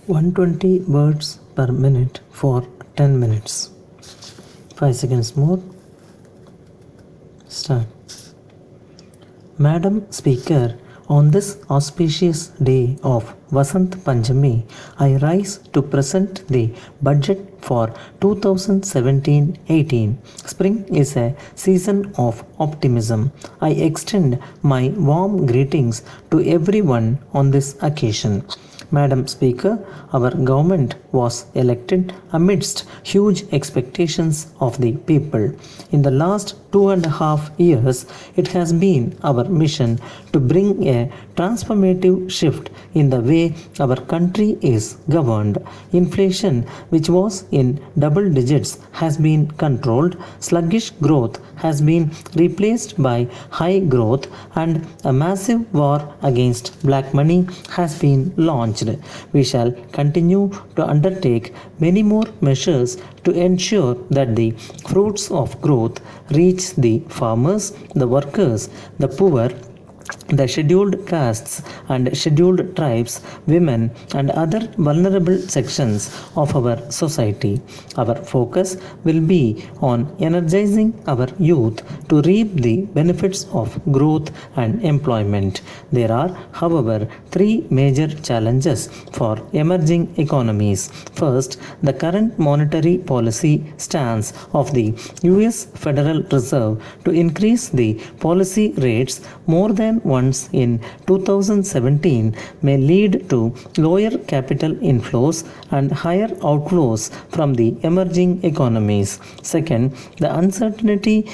120 words per minute for 10 minutes. 5 seconds more. Start. Madam Speaker, on this auspicious day of Vasant Panchami, I rise to present the budget for 2017-18. Spring is a season of optimism. I extend my warm greetings to everyone on this occasion. Madam Speaker, our government was elected amidst huge expectations of the people. In the last 2.5 years, it has been our mission to bring a transformative shift in the way our country is governed. Inflation, which was in double digits, has been controlled. Sluggish growth has been replaced by high growth, and a massive war against black money has been launched. We shall continue to undertake many more measures to ensure that the fruits of growth reach the farmers, the workers, the poor, the scheduled castes and scheduled tribes, women, and other vulnerable sections of our society. Our focus will be on energizing our youth to reap the benefits of growth and employment. There are, however, three major challenges for emerging economies. First, the current monetary policy stance of the US Federal Reserve to increase the policy rates more than once in 2017 may lead to lower capital inflows and higher outflows from the emerging economies. Second, the uncertainty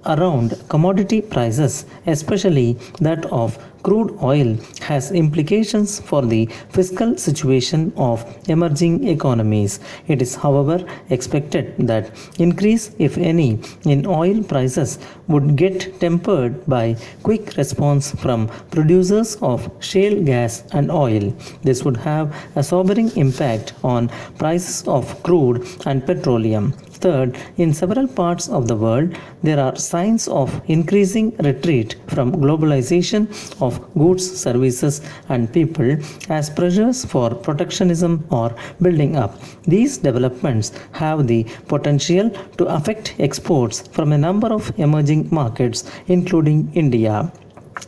around commodity prices, especially that of crude oil, has implications for the fiscal situation of emerging economies. It is, however, expected that increase, if any, in oil prices would get tempered by quick response from producers of shale gas and oil. This would have a sobering impact on prices of crude and petroleum. Third, in several parts of the world, there are signs of increasing retreat from globalization of goods, services, and people as pressures for protectionism are building up. These developments have the potential to affect exports from a number of emerging markets, including India.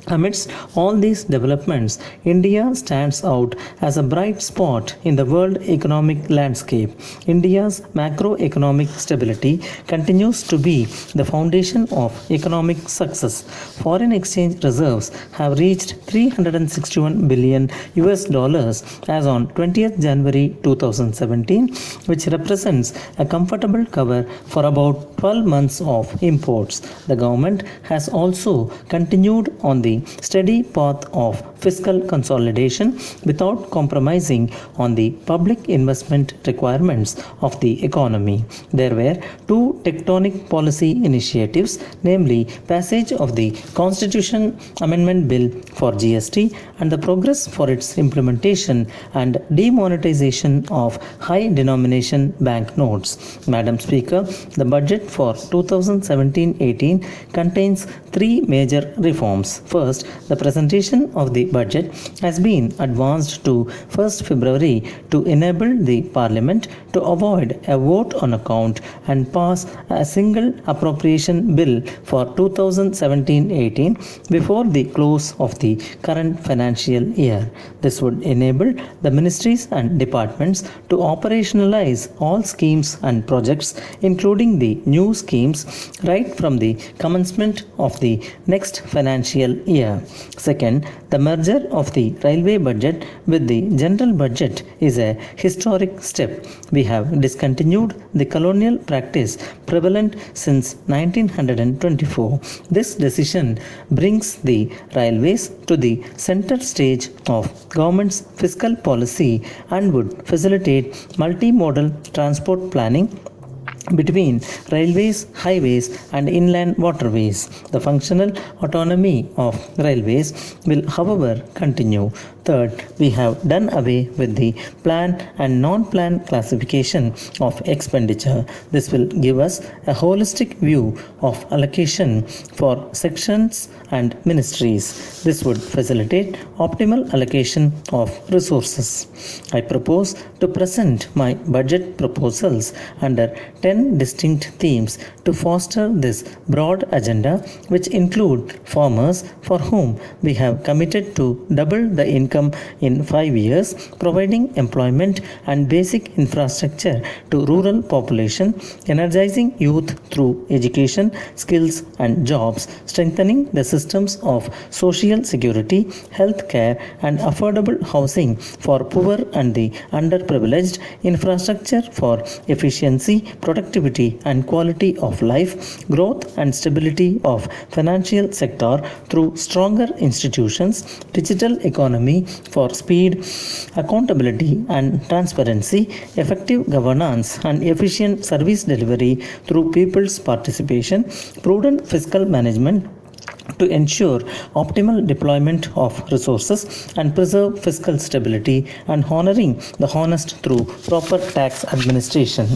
Amidst all these developments, India stands out as a bright spot in the world economic landscape. India's macroeconomic stability continues to be the foundation of economic success. Foreign exchange reserves have reached 361 billion US dollars as on 20th January 2017, which represents a comfortable cover for about 12 months of imports. The government has also continued on the steady path of fiscal consolidation without compromising on the public investment requirements of the economy. There were two tectonic policy initiatives, namely passage of the Constitution Amendment Bill for GST and the progress for its implementation and demonetization of high denomination bank notes. Madam Speaker, the budget for 2017-18 contains three major reforms. First, the presentation of the budget has been advanced to 1st February to enable the Parliament to avoid a vote on account and pass a single appropriation bill for 2017-18 before the close of the current financial year. This would enable the ministries and departments to operationalize all schemes and projects, including the new schemes, right from the commencement of the next financial year. Second, the merger of the railway budget with the general budget is a historic step. We have discontinued the colonial practice prevalent since 1924. This decision brings the railways to the center stage of government's fiscal policy and would facilitate multimodal transport planning, between railways, highways, and inland waterways. The functional autonomy of railways will, however, continue. Third, we have done away with the planned and non planned classification of expenditure. This will give us a holistic view of allocation for sections and ministries. This would facilitate optimal allocation of resources. I propose to present my budget proposals under 10 distinct themes to foster this broad agenda, which include farmers for whom we have committed to double the income in 5 years, providing employment and basic infrastructure to rural population, energizing youth through education, skills and jobs, strengthening the systems of social security, health care and affordable housing for poor and the underprivileged, infrastructure for efficiency, productivity and quality of life, growth and stability of financial sector through stronger institutions, digital economy for speed, accountability and transparency, effective governance and efficient service delivery through people's participation, prudent fiscal management to ensure optimal deployment of resources and preserve fiscal stability, and honoring the honest through proper tax administration.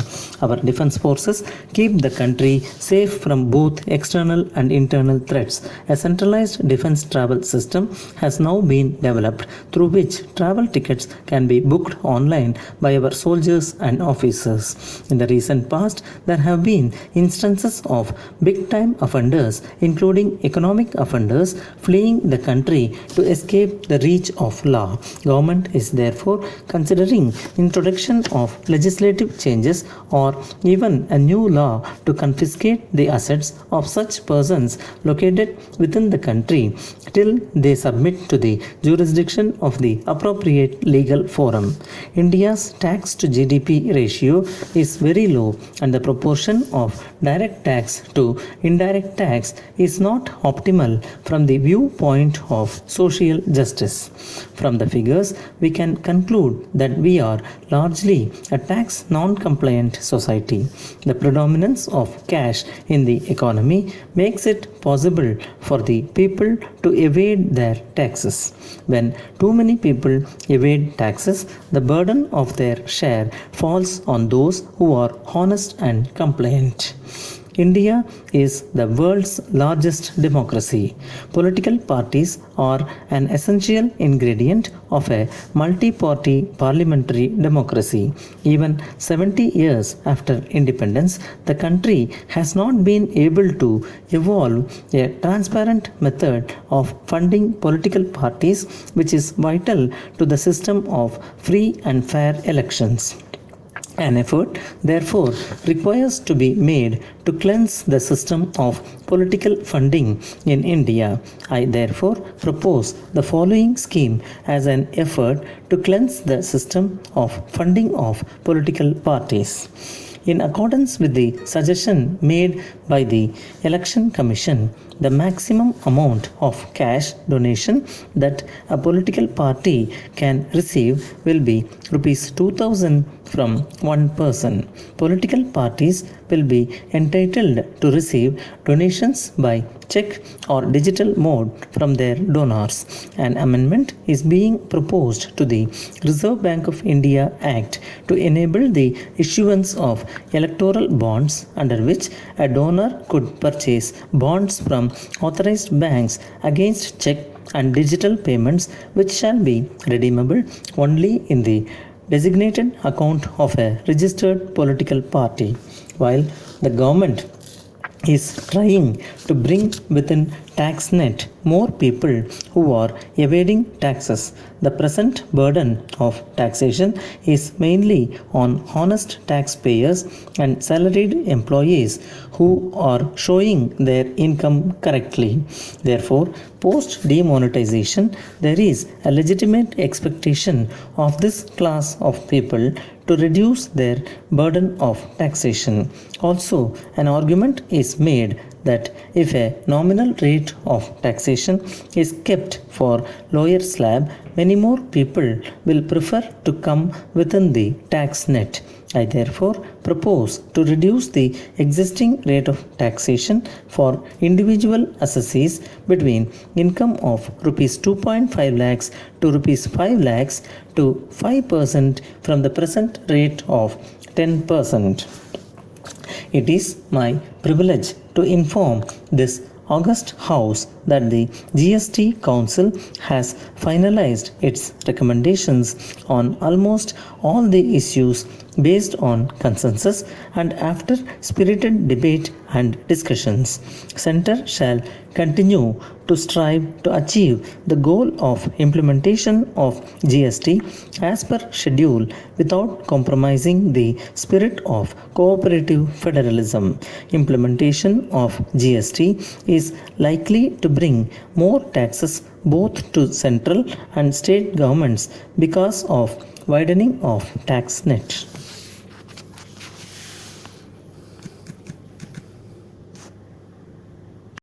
Our defense forces keep the country safe from both external and internal threats. A centralized defense travel system has now been developed through which travel tickets can be booked online by our soldiers and officers. In the recent past, there have been instances of big-time offenders, including economic offenders, fleeing the country to escape the reach of law. Government is therefore considering introduction of legislative changes or even a new law to confiscate the assets of such persons located within the country till they submit to the jurisdiction of the appropriate legal forum. India's tax to GDP ratio is very low, and the proportion of direct tax to indirect tax is not optimal from the viewpoint of social justice. From the figures, we can conclude that we are largely a tax non-compliant society. The predominance of cash in the economy makes it possible for the people to evade their taxes. When too many people evade taxes, the burden of their share falls on those who are honest and compliant. India is the world's largest democracy. Political parties are an essential ingredient of a multi-party parliamentary democracy. Even 70 years after independence, the country has not been able to evolve a transparent method of funding political parties, which is vital to the system of free and fair elections. An effort, therefore, requires to be made to cleanse the system of political funding in India. I therefore propose the following scheme as an effort to cleanse the system of funding of political parties. In accordance with the suggestion made by the Election Commission, the maximum amount of cash donation that a political party can receive will be rupees 2000 from one person. Political parties will be entitled to receive donations by check or digital mode from their donors. An amendment is being proposed to the Reserve Bank of India Act to enable the issuance of electoral bonds, under which a donor could purchase bonds from authorized banks against check and digital payments, which shall be redeemable only in the designated account of a registered political party. While the government is trying to bring within tax net more people who are evading taxes, the present burden of taxation is mainly on honest taxpayers and salaried employees who are showing their income correctly. Therefore, post demonetization, there is a legitimate expectation of this class of people to reduce their burden of taxation. Also, an argument is made that if a nominal rate of taxation is kept for lower slab, many more people will prefer to come within the tax net. I therefore propose to reduce the existing rate of taxation for individual assessees between income of rupees 2.5 lakhs to rupees 5 lakhs to 5% from the present rate of 10%. It is my privilege to inform this august House that the GST Council has finalized its recommendations on almost all the issues based on consensus, and after spirited debate and discussions, Centre shall continue to strive to achieve the goal of implementation of GST as per schedule without compromising the spirit of cooperative federalism. Implementation of GST is likely to bring more taxes both to central and state governments because of widening of tax net.